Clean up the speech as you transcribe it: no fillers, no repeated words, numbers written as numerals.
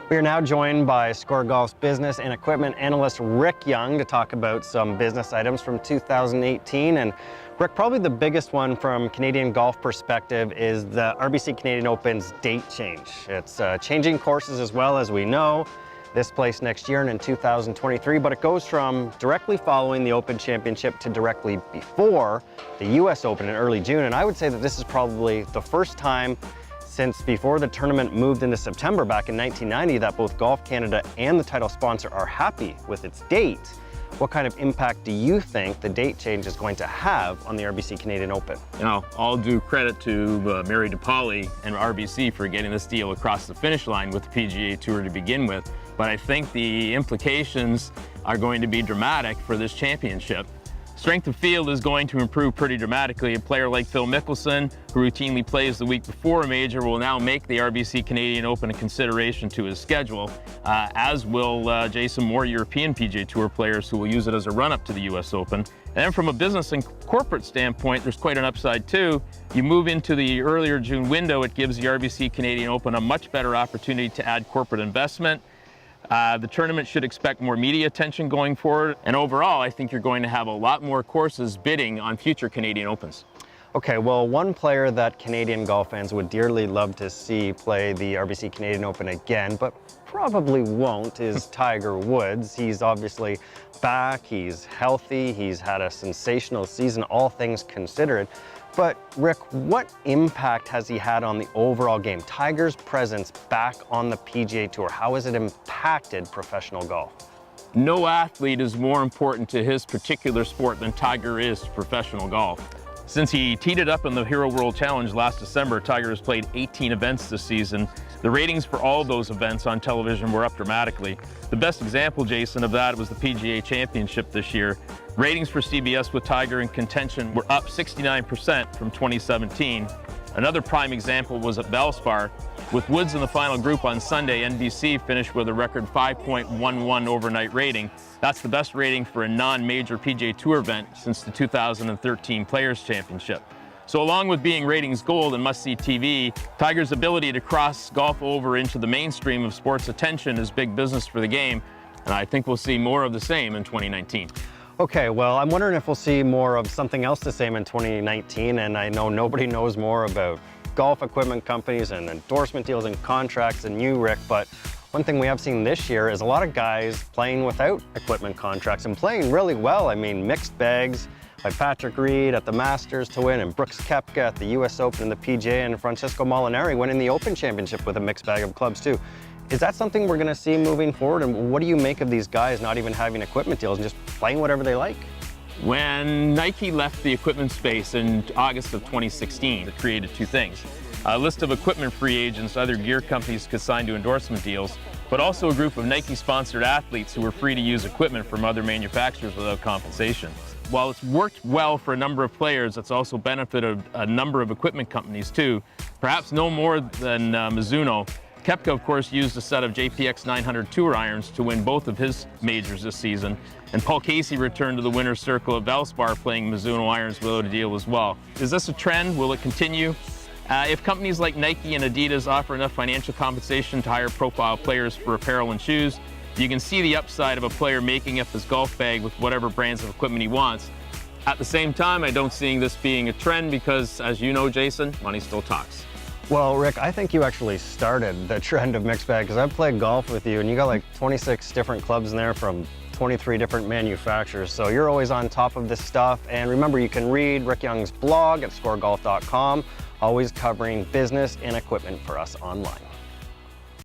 We are now joined by SCOREGolf's business and equipment analyst Rick Young to talk about some business items from 2018. And Rick, probably the biggest one from Canadian golf perspective is the RBC Canadian Open's date change. It's changing courses as well, as we know. This place next year and in 2023, but it goes from directly following the Open Championship to directly before the US Open in early June. And I would say that this is probably the first time since before the tournament moved into September back in 1990 that both Golf Canada and the title sponsor are happy with its date. What kind of impact do you think the date change is going to have on the RBC Canadian Open? You know, all due credit to Mary DePauli and RBC for getting this deal across the finish line with the PGA Tour to begin with. But I think the implications are going to be dramatic for this championship. Strength of field is going to improve pretty dramatically. A player like Phil Mickelson, who routinely plays the week before a major, will now make the RBC Canadian Open a consideration to his schedule, as will Jason, more European PGA Tour players who will use it as a run-up to the US Open. And then from a business and corporate standpoint, there's quite an upside too. You move into the earlier June window, it gives the RBC Canadian Open a much better opportunity to add corporate investment. The tournament should expect more media attention going forward, and overall I think you're going to have a lot more courses bidding on future Canadian Opens. Okay, well, one player that Canadian golf fans would dearly love to see play the RBC Canadian Open again, but probably won't, is Tiger Woods. He's obviously back, he's healthy, he's had a sensational season, all things considered. But Rick, what impact has he had on the overall game? Tiger's presence back on the PGA Tour, how has it impacted professional golf? No athlete is more important to his particular sport than Tiger is to professional golf. Since he teed it up in the Hero World Challenge last December, Tiger has played 18 events this season. The ratings for all those events on television were up dramatically. The best example, Jason, of that was the PGA Championship this year. Ratings for CBS with Tiger in contention were up 69% from 2017. Another prime example was at Valspar. With Woods in the final group on Sunday, NBC finished with a record 5.11 overnight rating. That's the best rating for a non-major PGA Tour event since the 2013 Players Championship. So along with being ratings gold and must-see TV, Tiger's ability to cross golf over into the mainstream of sports attention is big business for the game, and I think we'll see more of the same in 2019. Okay, well, I'm wondering if we'll see more of something else the same in 2019, and I know nobody knows more about golf equipment companies and endorsement deals and contracts than you, Rick, but one thing we have seen this year is a lot of guys playing without equipment contracts and playing really well. I mean, mixed bags by Patrick Reed at the Masters to win, and Brooks Koepka at the US Open and the PGA, and Francesco Molinari winning the Open Championship with a mixed bag of clubs too. Is that something we're going to see moving forward? And what do you make of these guys not even having equipment deals and just playing whatever they like? When Nike left the equipment space in August of 2016, it created two things. A list of equipment free agents other gear companies could sign to endorsement deals, but also a group of Nike-sponsored athletes who were free to use equipment from other manufacturers without compensation. While it's worked well for a number of players, it's also benefited a number of equipment companies too, perhaps no more than Mizuno. Koepka, of course, used a set of JPX 900 Tour irons to win both of his majors this season, and Paul Casey returned to the winner's circle at Valspar playing Mizuno irons without a deal as well. Is this a trend? Will it continue? If companies like Nike and Adidas offer enough financial compensation to hire profile players for apparel and shoes, you can see the upside of a player making up his golf bag with whatever brands of equipment he wants. At the same time, I don't see this being a trend because, as you know, Jason, money still talks. Well, Rick, I think you actually started the trend of mixed bag because I've played golf with you and you got like 26 different clubs in there from 23 different manufacturers. So you're always on top of this stuff. And remember, you can read Rick Young's blog at scoregolf.com, always covering business and equipment for us online.